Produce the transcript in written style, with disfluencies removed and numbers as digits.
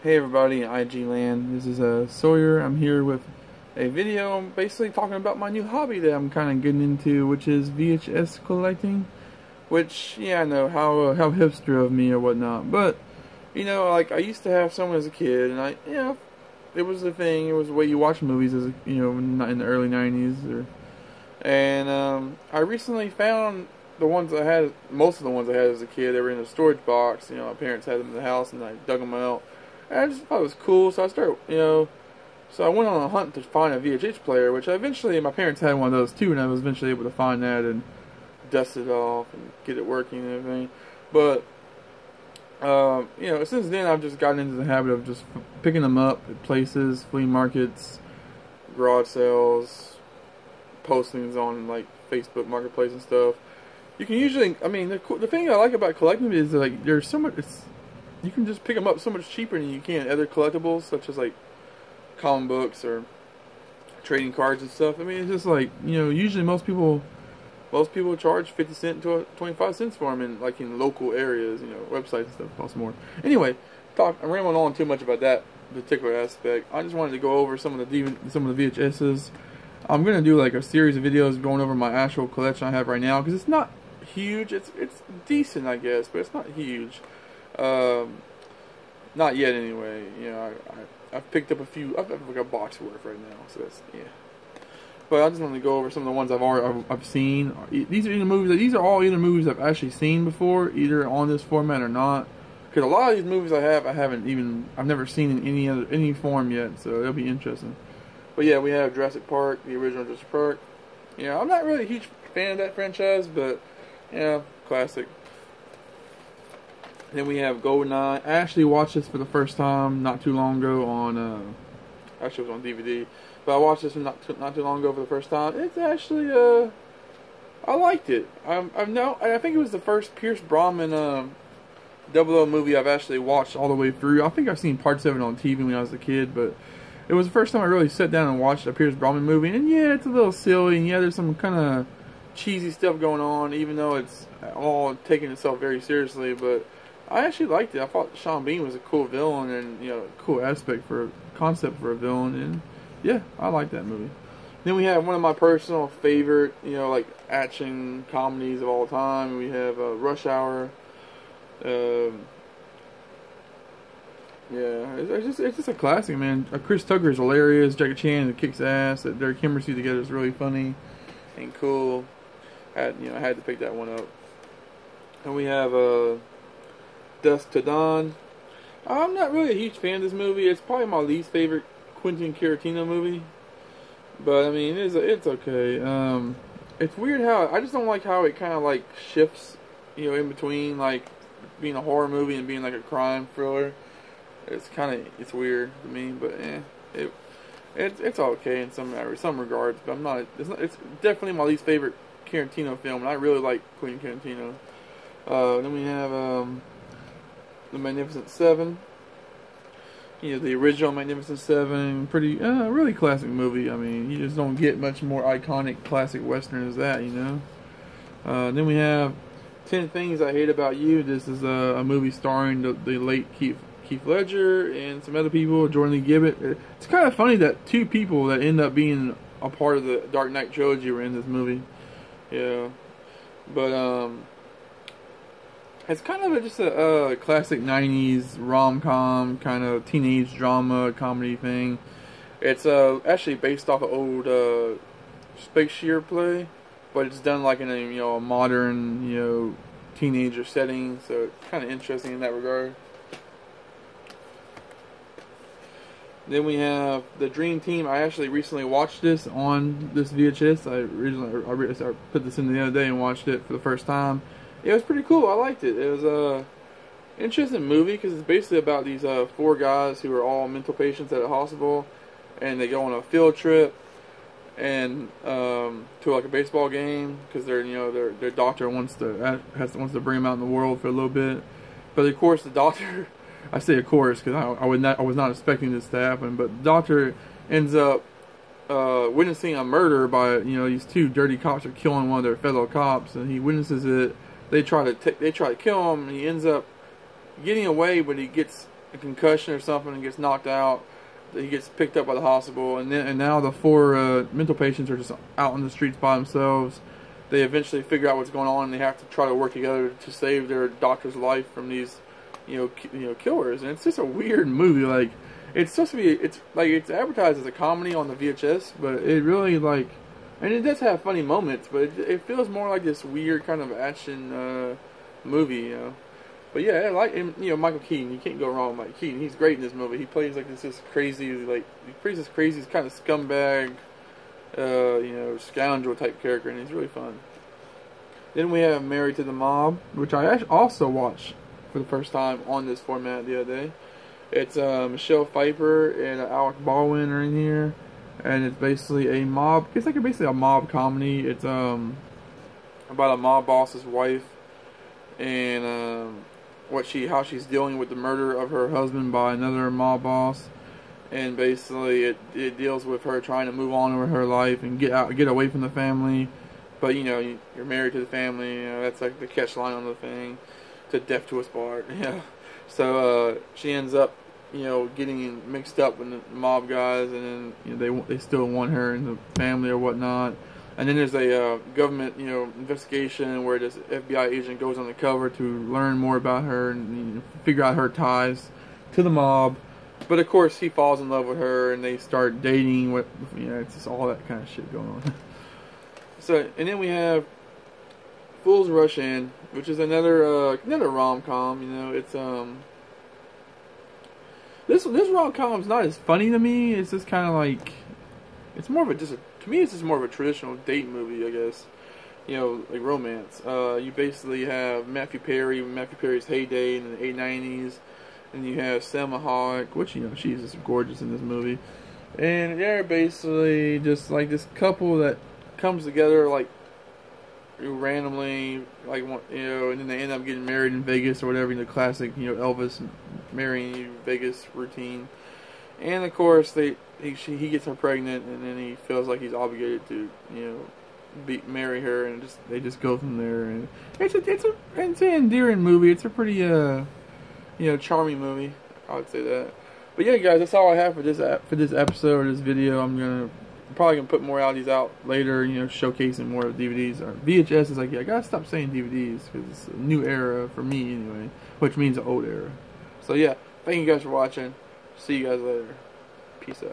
Hey everybody in IG land, this is Sawyer. I'm here with a video basically talking about my new hobby that I'm kind of getting into, which is VHS collecting. Which, yeah, I know how hipster of me or whatnot, but like I used to have some as a kid, and it was the thing. It was the way you watch movies as not in the early '90s, I recently found the ones I had. Most of the ones I had as a kid, they were in a storage box. My parents had them in the house, and I dug them out. And I just thought it was cool, so I started, so I went on a hunt to find a VHS player, which my parents had one of those too, and I was eventually able to find that and dust it off and get it working and everything. But, since then I've just gotten into the habit of just picking them up at places, flea markets, garage sales, postings on like Facebook Marketplace and stuff. You can usually, the thing I like about collecting is that, like, there's so much, you can just pick them up so much cheaper than you can other collectibles, such as like comic books or trading cards and stuff. It's just like, usually most people charge 50 cents to 25 cents for them in local areas. Websites and stuff cost more. Anyway, I'm rambling on too much about that particular aspect. I just wanted to go over some of the VHSs. I'm gonna do like a series of videos going over my actual collection I have right now, because it's not huge. It's decent, I guess, but it's not huge. Not yet, anyway. I've picked up a few. I've like a box worth right now, so that's, yeah. But I just want to go over some of the ones I've seen. These are either movies. These are all either movies I've actually seen before, either on this format or not. Because a lot of these movies I've never seen in any form yet, so it'll be interesting. But yeah, we have Jurassic Park, the original Jurassic Park. I'm not really a huge fan of that franchise, but classic. Then we have GoldenEye. I actually watched this for the first time not too long ago on, actually it was on DVD, but I watched this not too long ago for the first time. It's actually, I liked it. I think it was the first Pierce Brosnan, 00 movie I've actually watched all the way through. I think I've seen parts of it on TV when I was a kid, but it was the first time I really sat down and watched a Pierce Brosnan movie. And yeah, it's a little silly, and yeah, there's some kind of cheesy stuff going on, even though it's all taking itself very seriously, but I actually liked it. I thought Sean Bean was a cool villain, and a cool concept for a villain, and yeah, I like that movie. Then we have one of my personal favorite, like action comedies of all time. We have Rush Hour. Yeah, it's just a classic, man. Chris Tucker is hilarious. Jackie Chan kicks ass. That their chemistry together is really funny and cool. I had to pick that one up. And we have Dusk to Dawn. I'm not really a huge fan of this movie. It's probably my least favorite Quentin Tarantino movie, but it's okay. It's weird how I just don't like how it kind of like shifts, in between like being a horror movie and being like a crime thriller. It's weird to me, but it's okay in some regards. But it's definitely my least favorite Tarantino film, and I really like Quentin Tarantino. Then we have The Magnificent Seven. The original Magnificent Seven. Really classic movie. You just don't get much more iconic classic western as that, Then we have 10 Things I Hate About You. This is a movie starring the late Keith Ledger and some other people, Jordan Lee Gibbett. It's kind of funny that two people that end up being a part of the Dark Knight trilogy were in this movie. Yeah. But, it's kind of just a classic 90s rom-com kind of teenage drama comedy thing. It's actually based off an old Shakespeare play, but it's done like in a modern teenager setting, so it's kind of interesting in that regard. Then we have The Dream Team. I actually recently watched this on this VHS. I put this in the other day and watched it for the first time. It was pretty cool. I liked it. It was a interesting movie because it's basically about these 4 guys who are all mental patients at a hospital, and they go on a field trip and to like a baseball game because their doctor wants to bring them out in the world for a little bit. But of course, the doctor, I say of course because I was not expecting this to happen, but the doctor ends up witnessing a murder by these 2 dirty cops are killing one of their fellow cops, and he witnesses it. They try to kill him, and he ends up getting away, but he gets a concussion or something and gets knocked out. He gets picked up by the hospital, and now the 4 mental patients are just out on the streets by themselves. They eventually figure out what's going on, and they have to try to work together to save their doctor's life from these, killers. And it's just a weird movie. Like, it's supposed to be, it's advertised as a comedy on the VHS, but it really and it does have funny moments, but it feels more like this weird kind of action movie, But yeah, I like him, Michael Keaton. You can't go wrong with Michael Keaton. He's great in this movie. He plays this crazy, kind of scumbag, scoundrel type character, and he's really fun. Then we have Married to the Mob, which I also watched for the first time on this format the other day. It's Michelle Pfeiffer and Alec Baldwin are in here, and it's basically a mob. It's basically a mob comedy. It's about a mob boss's wife and how she's dealing with the murder of her husband by another mob boss, and basically it deals with her trying to move on with her life and get away from the family, but you're married to the family. That's like the catch line on the thing, to death to us part. So she ends up getting mixed up with the mob guys, and then they still want her in the family or whatnot. And then there's a government, investigation where this FBI agent goes undercover to learn more about her and figure out her ties to the mob. But of course, he falls in love with her, and they start dating. It's just all that kind of shit going on. And then we have Fools Rush In, which is another rom-com. It's this rom-com's not as funny to me. It's just kind of it's more of to me, it's just more of a traditional date movie, I guess. Like romance. You basically have Matthew Perry's heyday in the 890s, and you have Selma Hayek, which she's just gorgeous in this movie. And they're basically just like this couple that comes together randomly, and then they end up getting married in Vegas or whatever. The classic, Elvis marrying you Vegas routine. And of course, he gets her pregnant, and then he feels like he's obligated to, marry her, and they just go from there. And it's an endearing movie. It's a pretty charming movie. I would say that. But yeah, guys, that's all I have for this episode, or this video. I'm probably gonna put more of these out later. Showcasing more of DVDs or VHS. Is I gotta stop saying DVDs because it's a new era for me anyway, which means an old era. So yeah, thank you guys for watching. See you guys later. Peace out.